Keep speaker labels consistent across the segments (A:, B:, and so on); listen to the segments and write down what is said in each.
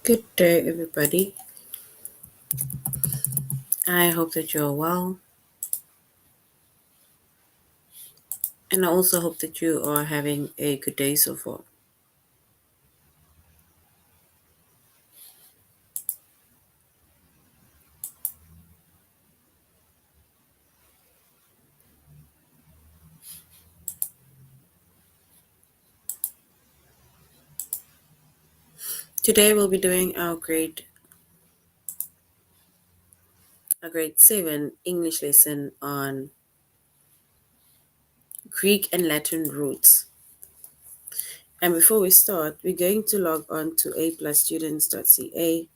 A: Good day, everybody. I hope that you're well, and I also hope that you are having a good day so far. Today, we'll be doing our grade 7 English lesson on Greek and Latin roots. And before we start, we're going to log on to aplusstudents.ca.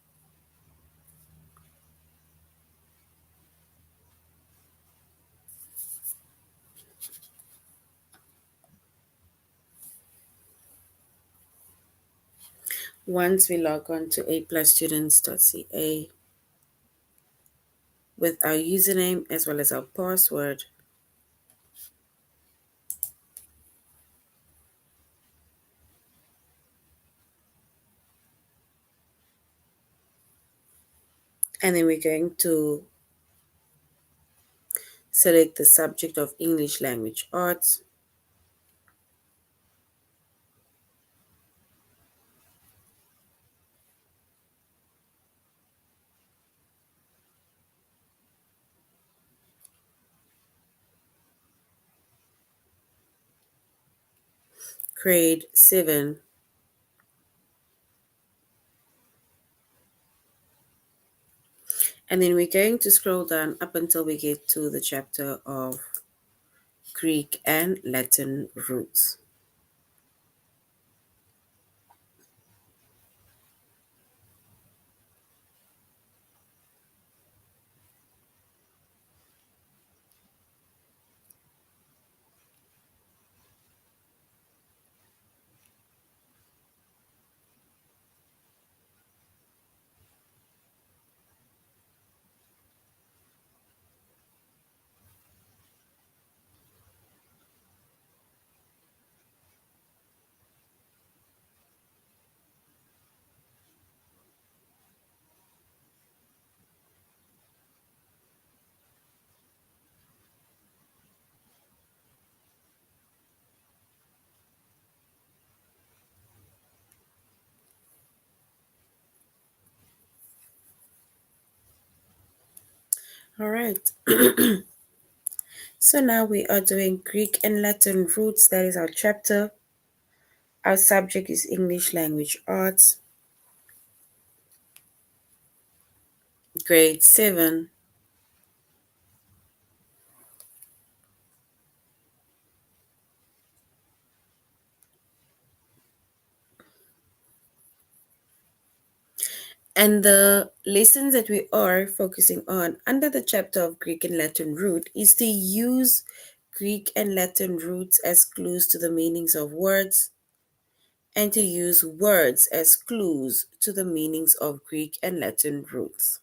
A: Once we log on to aplusstudents.ca with our username as well as our password, and then we're going to select the subject of English language arts. Grade 7. And then we're going to scroll down up until we get to the chapter of Greek and Latin roots. All right. So now we are doing Greek and Latin roots. That is our chapter. Our subject is English language arts, grade 7. And the lessons that we are focusing on under the chapter of Greek and Latin root is to use Greek and Latin roots as clues to the meanings of words and to use words as clues to the meanings of Greek and Latin roots.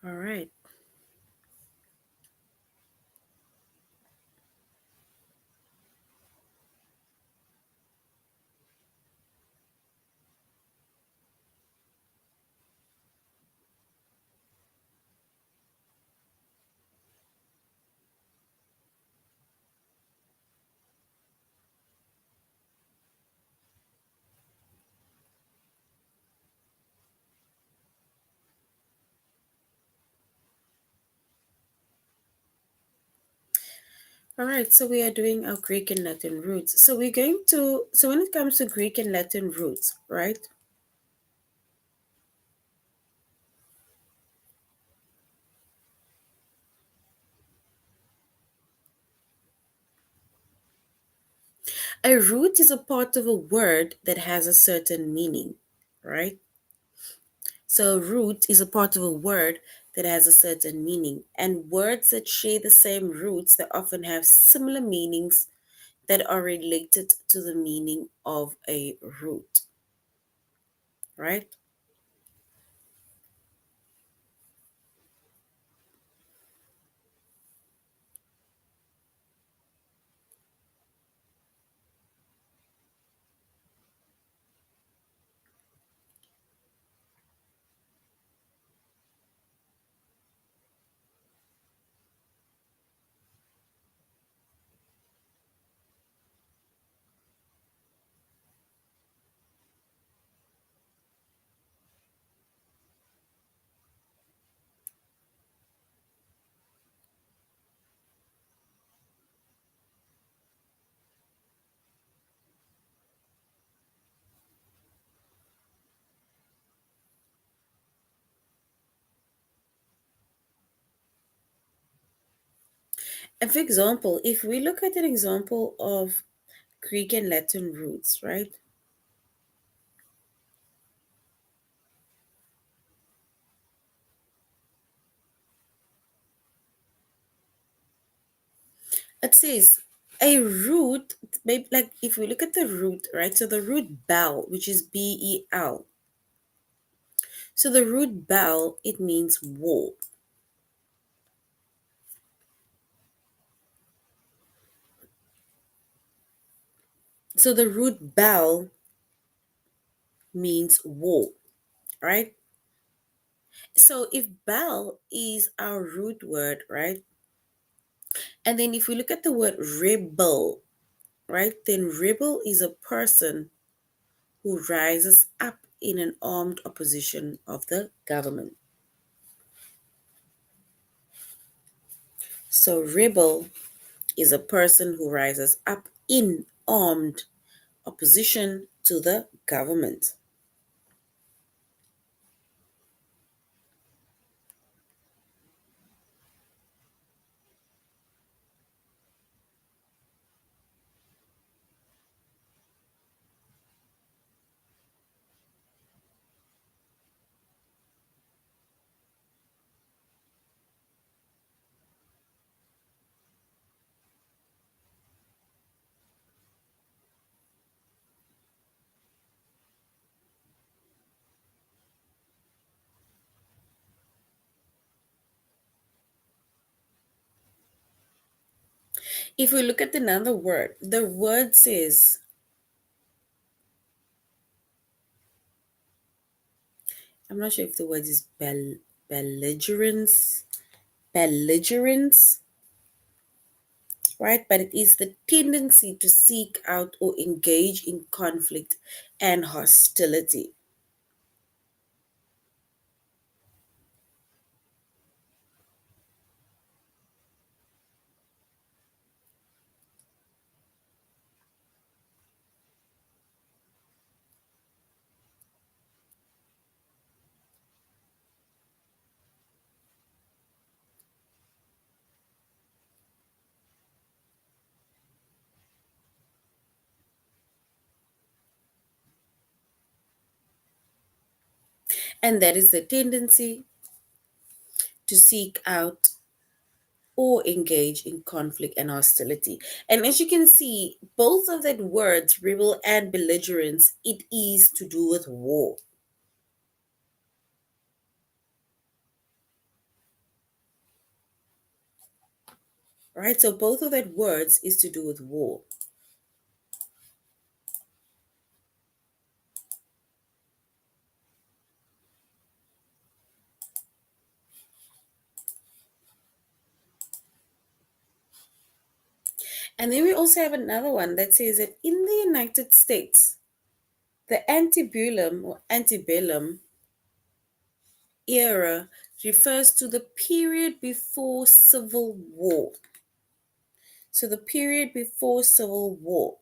A: All right. All right, so we are doing our Greek and Latin roots. So when it comes to Greek and Latin roots, right? A root is a part of a word that has a certain meaning, right? So root is a part of a word that has a certain meaning. And words that share the same roots that often have similar meanings that are related to the meaning of a root, right? And for example, if we look at an example of Greek and Latin roots, right? It says a root, maybe like if we look at the root, right? So the root bel, which is Bel. So the root bel, it means war. So the root bel means war, right? So if bel is our root word, right? And then if we look at the word rebel, right? Then rebel is a person who rises up in an armed opposition of the government. So rebel is a person who rises up in armed opposition to the government. If we look at another word, the word says, I'm not sure if the word is belligerence, belligerence, right? But it is the tendency to seek out or engage in conflict and hostility. And that is the tendency to seek out or engage in conflict and hostility. And as you can see, both of that words, rebel and belligerence, it is to do with war, right? So both of that words is to do with war. And then we also have another one that says that in the United States, the antebellum or antebellum era refers to the period before Civil War. So the period before civil war.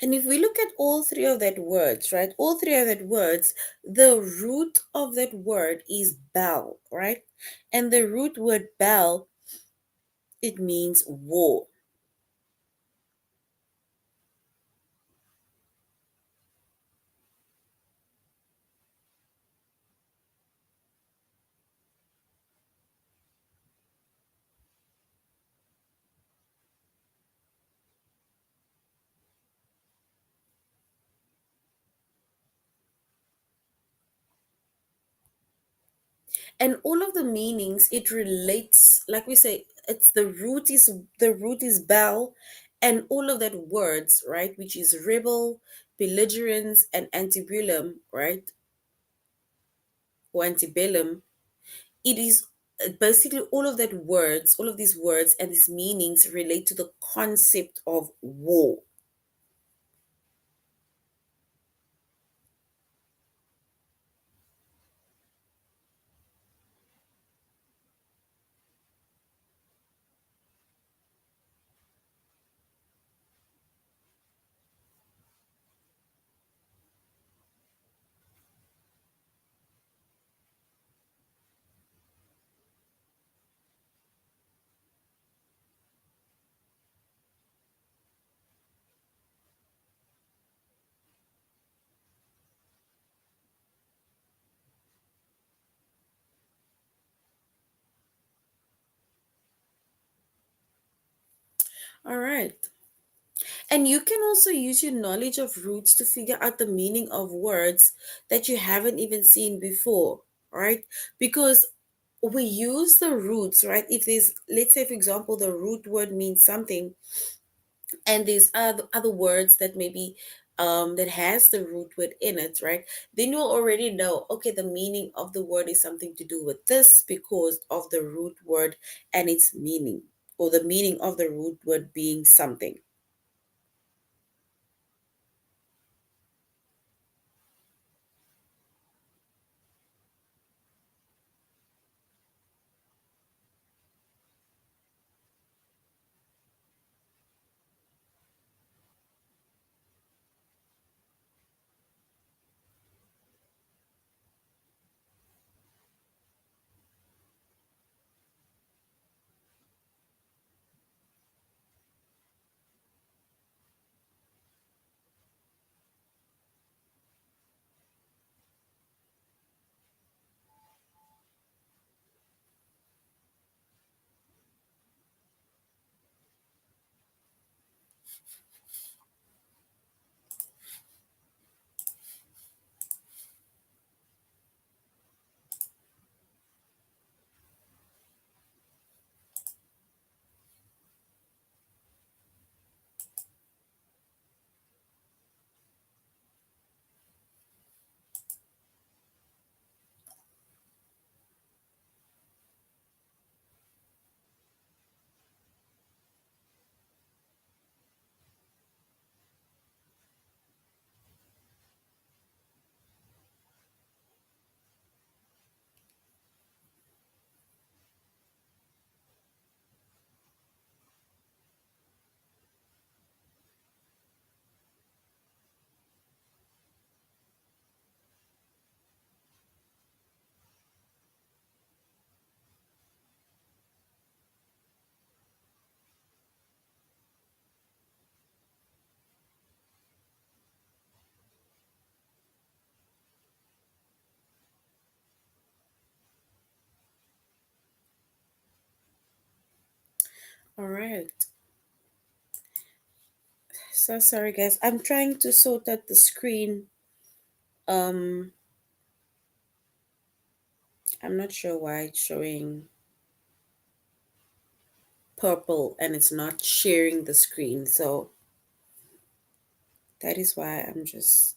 A: And if we look at all three of that words, right? All three of that words, the root of that word is bel, right? And the root word bel, it means war. And all of the meanings, it relates, like we say, it's the root is bel, and all of that words, right, which is rebel, belligerence, and antebellum, right? Or antebellum, it is basically all of that words, all of these words and these meanings relate to the concept of war. All right. And you can also use your knowledge of roots to figure out the meaning of words that you haven't even seen before, right? Because we use the roots, right? If there's, let's say, for example, the root word means something, and there's other words that maybe that has the root word in it, right? Then you'll already know, okay, the meaning of the word is something to do with this because of the root word and its meaning, or the meaning of the root word being something. All right. So sorry guys. I'm trying to sort out the screen. Um I'm not sure why it's showing purple and it's not sharing the screen. So that is why I'm just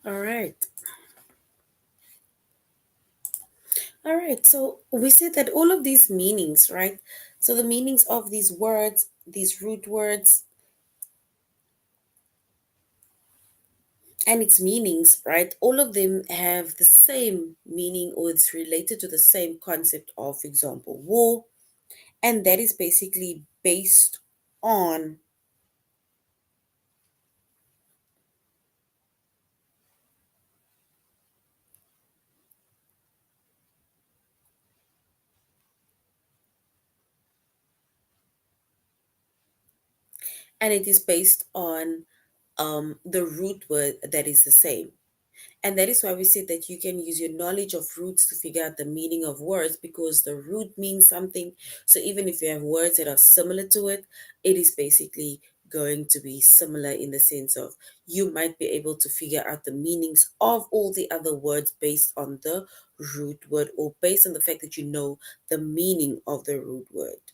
A: all right. All right. So we said that all of these meanings, right? So the meanings of these words, these root words, and its meanings, right? All of them have the same meaning or it's related to the same concept of, for example, war. And that is basically based on, and it is based on the root word that is the same. And that is why we said that you can use your knowledge of roots to figure out the meaning of words because the root means something. So even if you have words that are similar to it, it is basically going to be similar in the sense of you might be able to figure out the meanings of all the other words based on the root word or based on the fact that you know the meaning of the root word.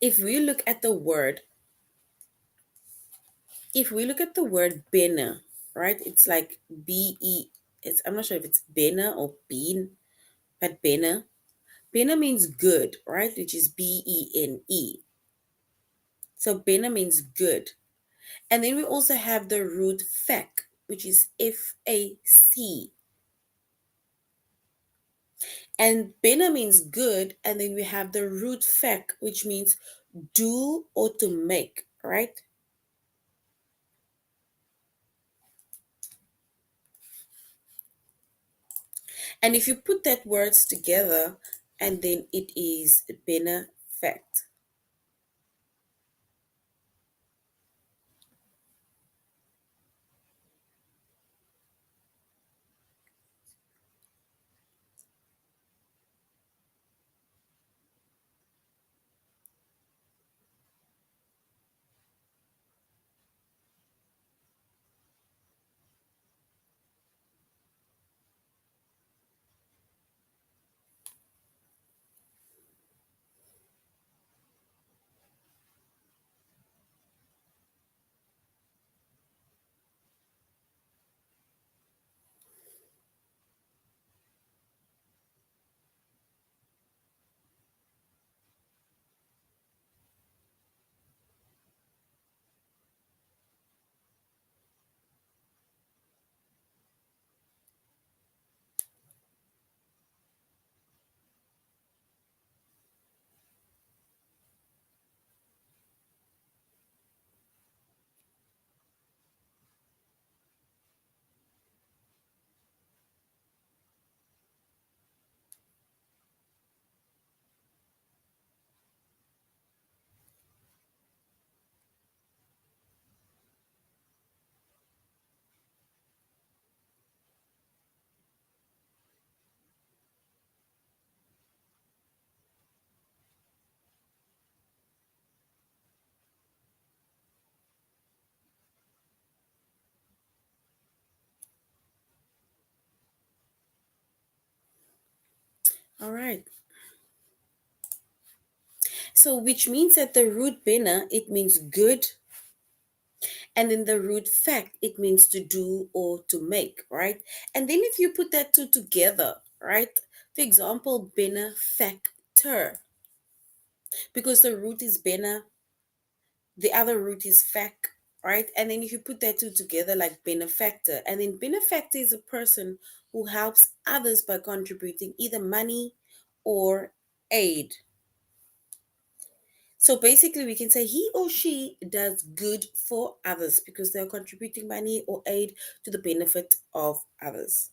A: If we look at the word, if we look at the word bena, right? It's like B-E, I'm not sure if it's bena or bean, but bena. Bena means good, right? Which is B-E-N-E. So bena means good. And then we also have the root fac, which is F-A-C. And bena means good, and then we have the root fac, which means do or to make, right? And if you put that words together, and then it is benefact. All right. So which means that the root bena, it means good, And in the root fact, it means to do or to make, right? And then if you put that two together, right? For example, benefactor, because the root is bena, the other root is fac, right? And then if you put that two together, like benefactor, and then benefactor is a person who helps others by contributing either money or aid. So basically, we can say he or she does good for others because they are contributing money or aid to the benefit of others.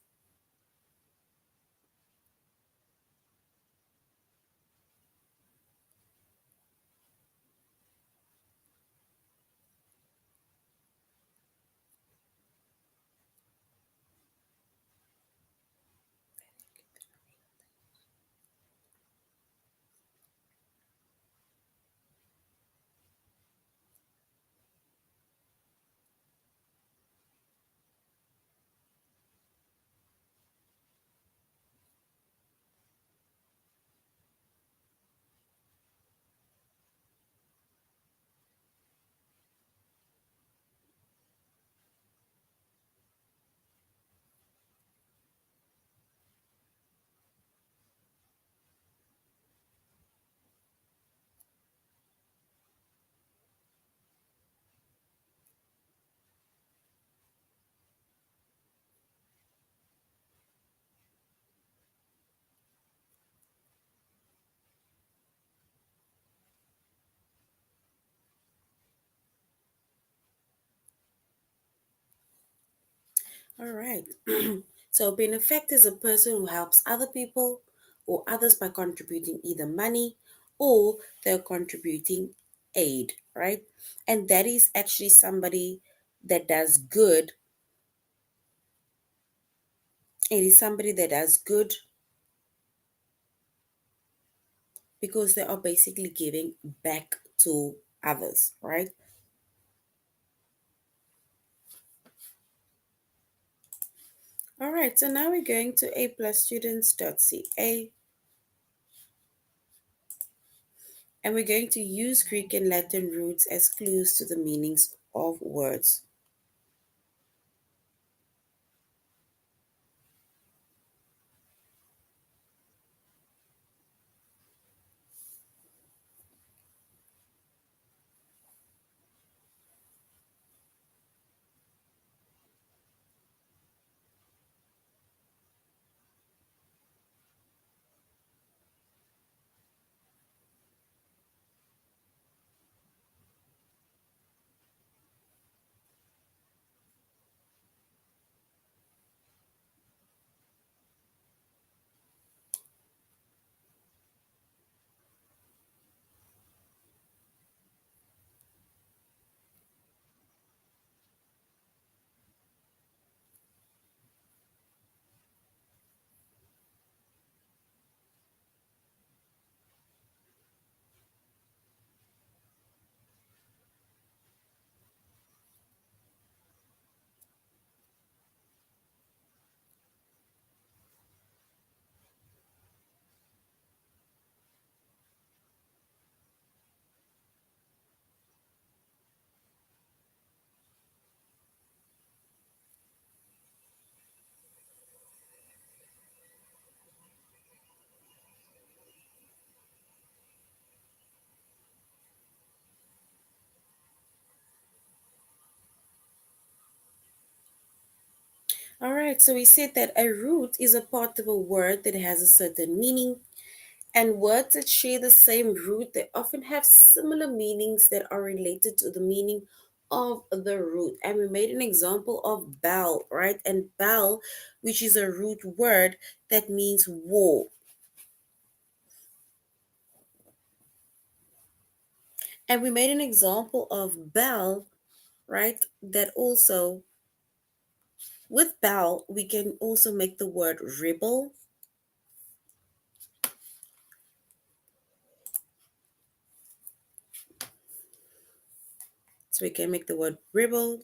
A: All right. So, benefactor is a person who helps other people or others by contributing either money or they're contributing aid, right? And that is actually somebody that does good. It is somebody that does good because they are basically giving back to others, right? All right, so now we're going to aplusstudents.ca and we're going to use Greek and Latin roots as clues to the meanings of words. All right, so we said that a root is a part of a word that has a certain meaning, and words that share the same root, they often have similar meanings that are related to the meaning of the root. And we made an example of bell, right? And bell, which is a root word that means war. And we made an example of bell, right? That also, with bell, we can also make the word rebel. So we can make the word rebel.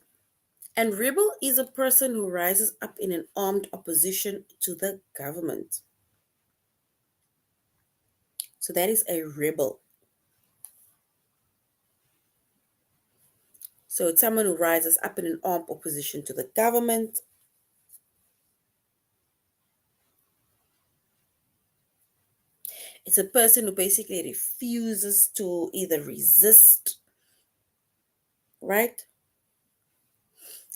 A: And rebel is a person who rises up in an armed opposition to the government. So that is a rebel. So it's someone who rises up in an armed opposition to the government. It's a person who basically refuses to either resist, right?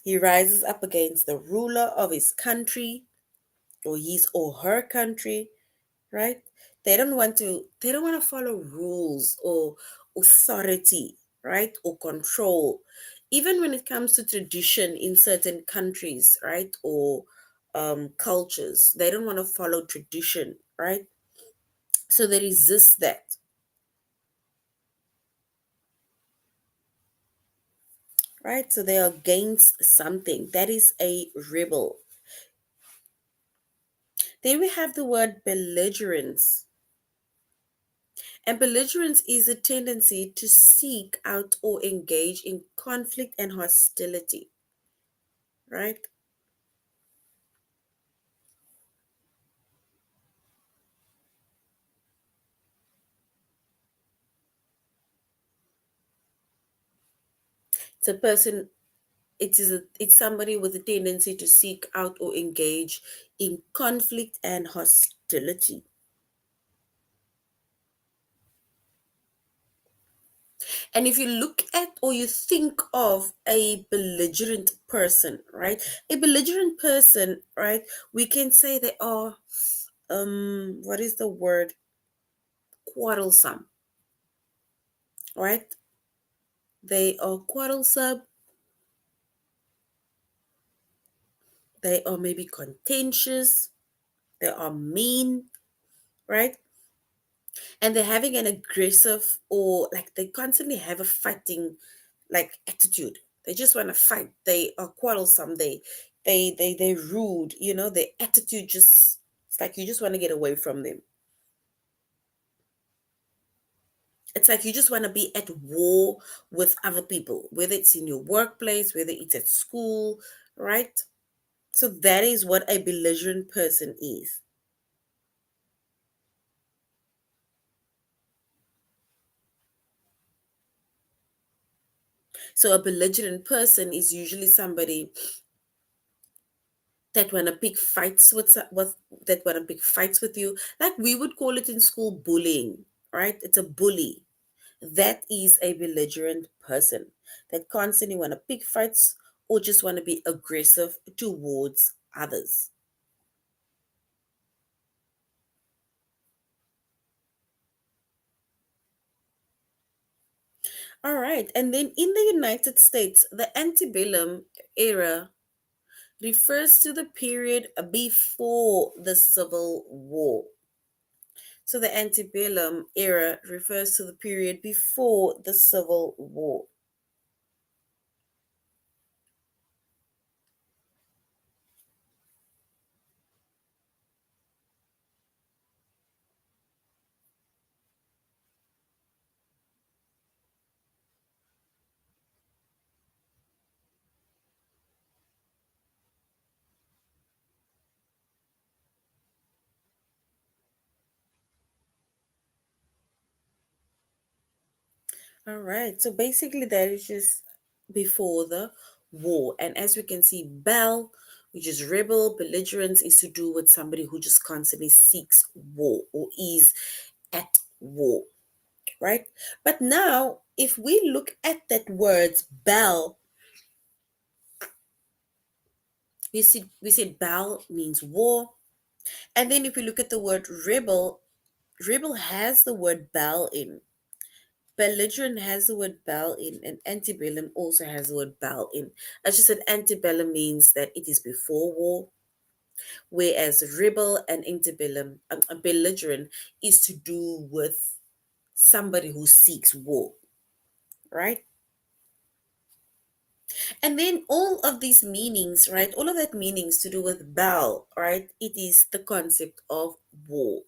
A: He rises up against the ruler of his country or his or her country, right? They don't want to follow rules or authority, right? Or control. Even when it comes to tradition in certain countries, right? Or cultures, they don't want to follow tradition, right? So they resist that, right? So they are against something. That is a rebel. Then we have the word belligerence. And belligerence is a tendency to seek out or engage in conflict and hostility, right? It's a person, it's somebody with a tendency to seek out or engage in conflict and hostility. And if you look at or you think of a belligerent person, right? A belligerent person, right? We can say they are what is the word? Quarrelsome, right? They are quarrelsome, they are maybe contentious, they are mean, right? And they're having an aggressive or like they constantly have a fighting like attitude. They just want to fight. They are quarrelsome. They rude. Their attitude just it's like you just want to get away from them. It's like you just want to be at war with other people, whether it's in your workplace, whether it's at school, right? So that is what a belligerent person is. So a belligerent person is usually somebody that want to pick fights with that want to pick fights with you. Like we would call it in school bullying, right? It's a bully. That is a belligerent person that constantly want to pick fights or just want to be aggressive towards others. All right. And then in the United States, the antebellum era refers to the period before the Civil War. So the antebellum era refers to the period before the Civil War. All right. So basically, that is just before the war. And as we can see, bell, which is rebel, belligerence, is to do with somebody who just constantly seeks war or is at war, right? But now, if we look at that word bell, we said bell means war. And then if we look at the word rebel, rebel has the word bell in. Belligerent has the word bell in, and antebellum also has the word bell in. As you said, antebellum means that it is before war, whereas rebel and antebellum, belligerent, is to do with somebody who seeks war, right? And then all of these meanings, right? All of that meanings to do with bell, right? It is the concept of war.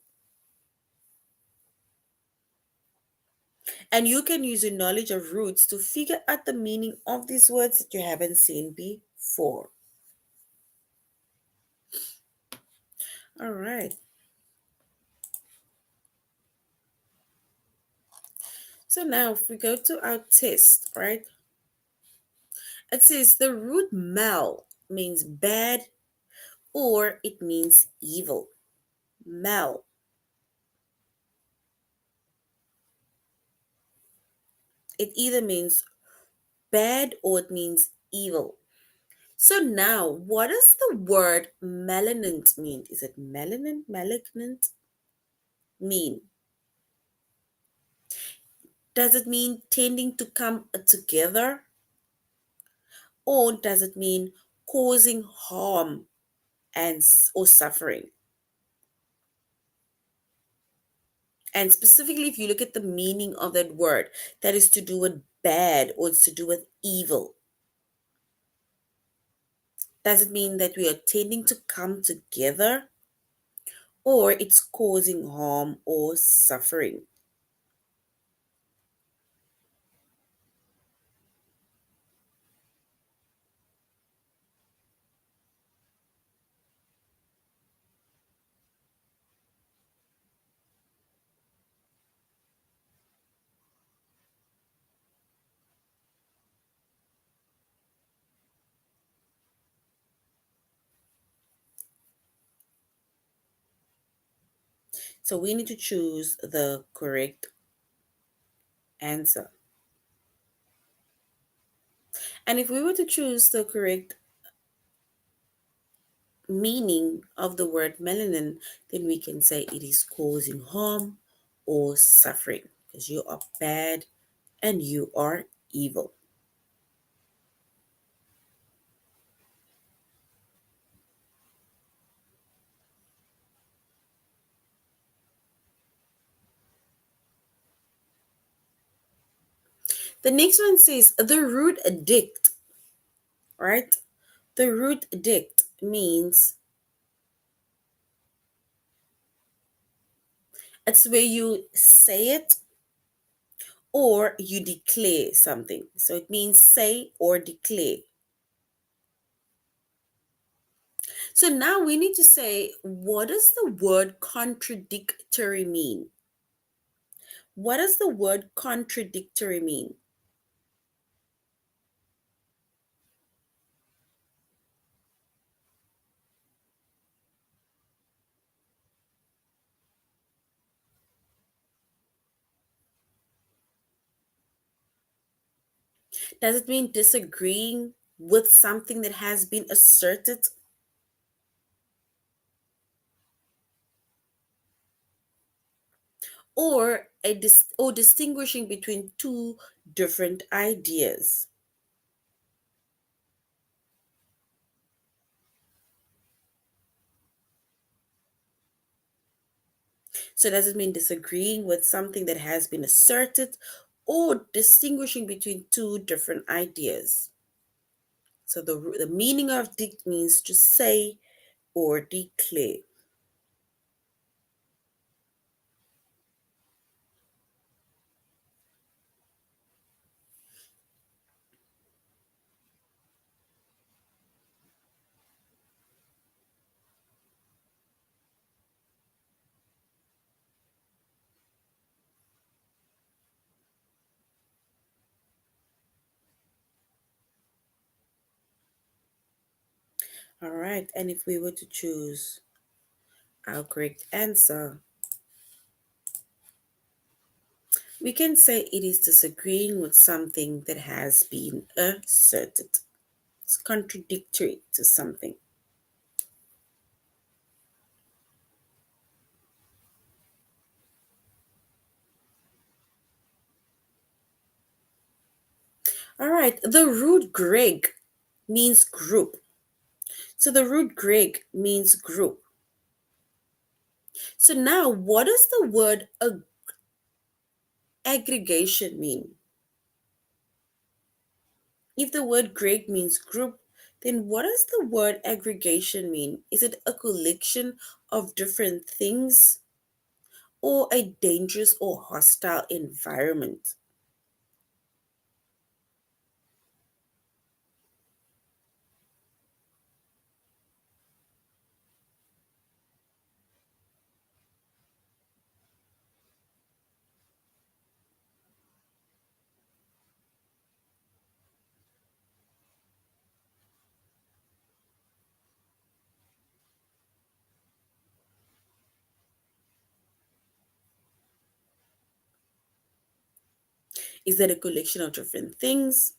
A: And you can use your knowledge of roots to figure out the meaning of these words that you haven't seen before. All right. So now if we go to our test, right? It says the root mal means bad or it means evil. Mal. It either means bad or it means evil. So now, what does the word malignant mean? Is it malignant mean? Does it mean tending to come together? Or does it mean causing harm or suffering? And specifically, if you look at the meaning of that word, that is to do with bad or it's to do with evil. Does it mean that we are tending to come together or it's causing harm or suffering? So we need to choose the correct answer. And if we were to choose the correct meaning of the word melanin, then we can say it is causing harm or suffering because you are bad and you are evil. The next one says the root dict, right? The root dict means it's where you say it or you declare something. So it means say or declare. So now we need to say, what does the word contradictory mean? What does the word contradictory mean? Does it mean disagreeing with something that has been asserted? Or or distinguishing between two different ideas? So does it mean disagreeing with something that has been asserted or distinguishing between two different ideas? So the meaning of dict means to say or declare. All right, and if we were to choose our correct answer, we can say it is disagreeing with something that has been asserted. It's contradictory to something. All right, the root Greg means group. So the root Greg means group. So now, what does the word aggregation mean? If the word Greg means group, then what does the word aggregation mean? Is it a collection of different things or a dangerous or hostile environment? Is that a collection of different things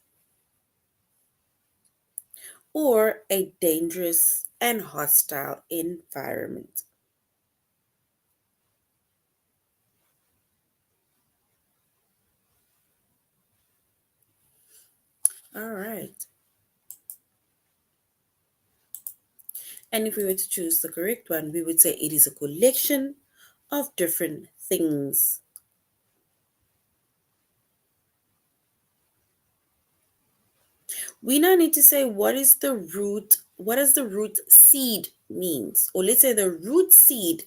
A: or a dangerous and hostile environment? All right. And if we were to choose the correct one, we would say it is a collection of different things. We now need to say what does the root seed means? Or let's say the root seed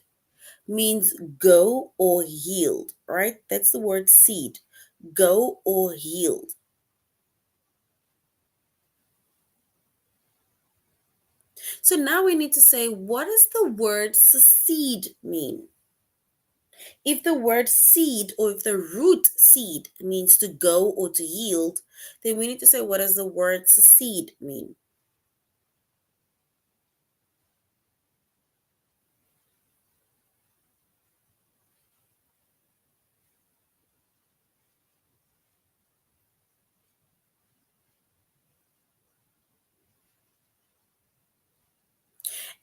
A: means go or yield, right? That's the word seed. Go or yield. So now we need to say what does the word succeed mean? If the word seed or if the root seed means to go or to yield, then we need to say what does the word succeed mean?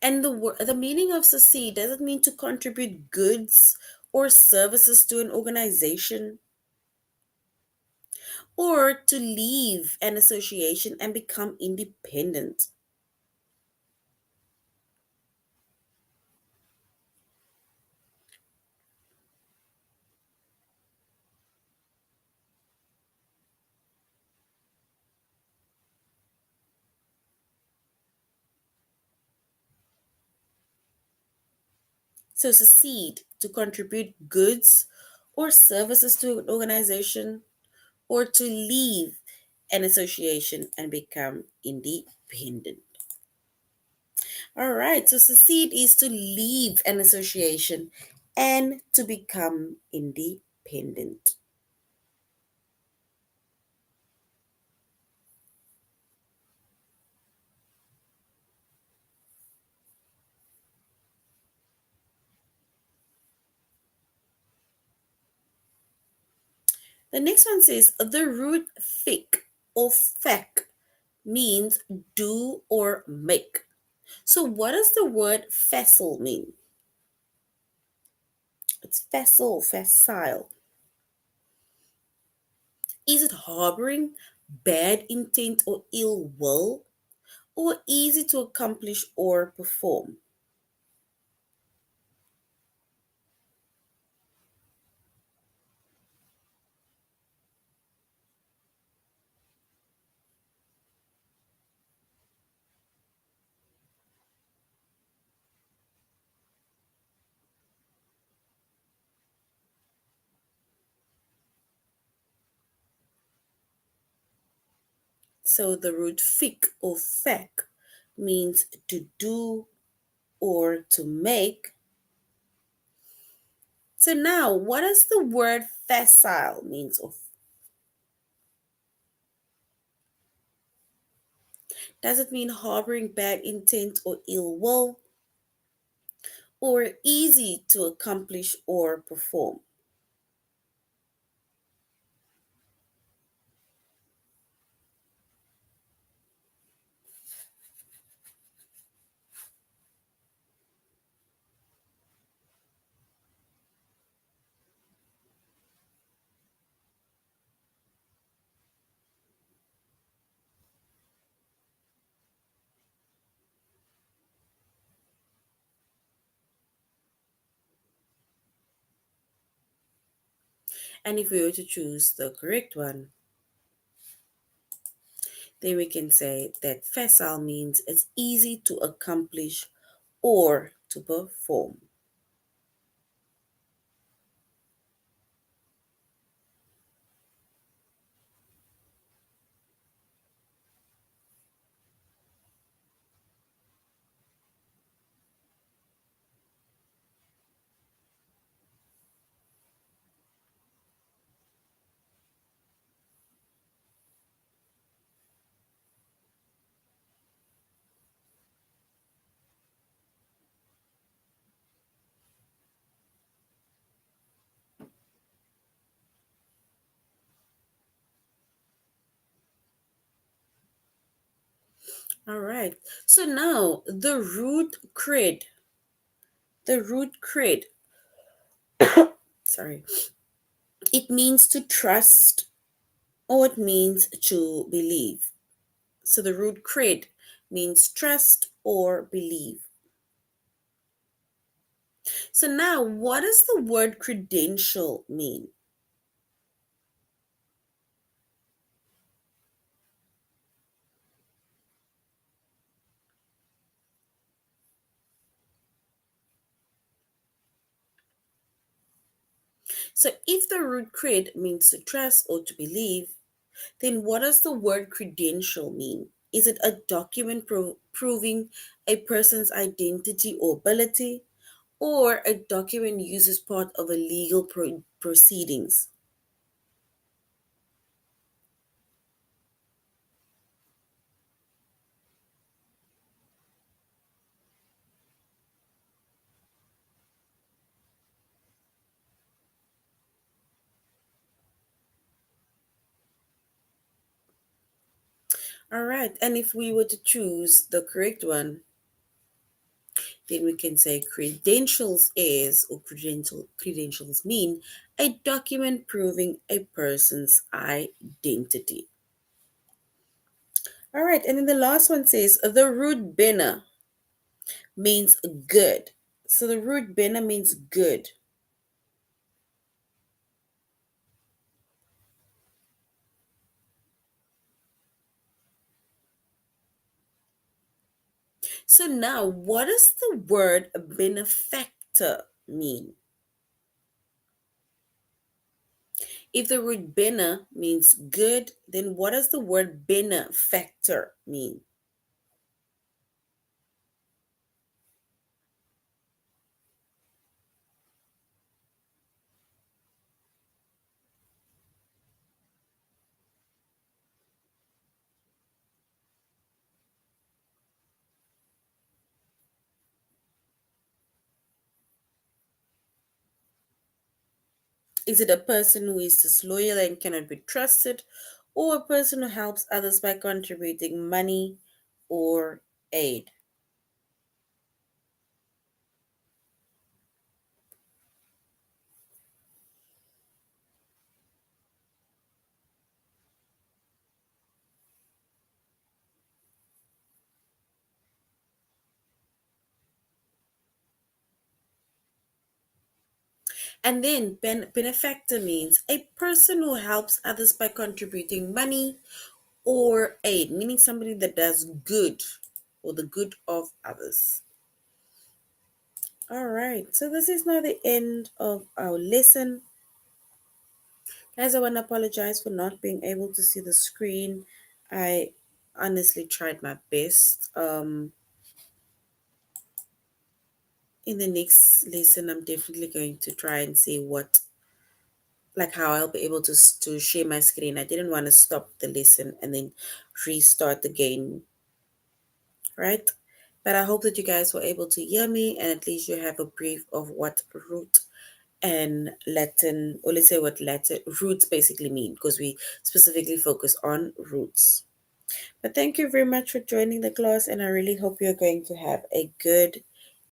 A: And the meaning of succeed, does it mean to contribute goods or services to an organization or to leave an association and become independent? So succeed, to contribute goods or services to an organization or to leave an association and become independent. All right, so succeed is to leave an association and to become independent. The next one says the root fic or fac means do or make. So what does the word facile mean? It's facile. Is it harboring bad intent or ill will, or easy to accomplish or perform? So the root fic or fac means to do or to make. So now, what does the word facile means? Or does it mean harboring bad intent or ill will, or easy to accomplish or perform? And if we were to choose the correct one, then we can say that facile means it's easy to accomplish or to perform. All right. So now the root cred, sorry, it means to trust or it means to believe. So the root cred means trust or believe. So now what does the word credential mean? So if the root cred means to trust or to believe, then what does the word credential mean? Is it a document proving a person's identity or ability, or a document used as part of a legal proceedings? All right, and if we were to choose the correct one, then we can say credentials is or credentials mean a document proving a person's identity. All right, and then the last one says the root bina means good. So the root bina means good. So now what does the word benefactor mean? If the root bina means good, then what does the word benefactor mean? Is it a person who is disloyal and cannot be trusted, or a person who helps others by contributing money or aid? And then benefactor means a person who helps others by contributing money or aid, meaning somebody that does good or the good of others. All right, so this is now the end of our lesson. Guys, I want to apologize for not being able to see the screen. I honestly tried my best. In the next lesson, I'm definitely going to try and see what, like, how I'll be able to share my screen. I didn't want to stop the lesson and then restart again, right? But I hope that you guys were able to hear me and at least you have a brief of what root and Latin, or let's say what Latin roots basically mean, because we specifically focus on roots. But thank you very much for joining the class, and I really hope you're going to have a good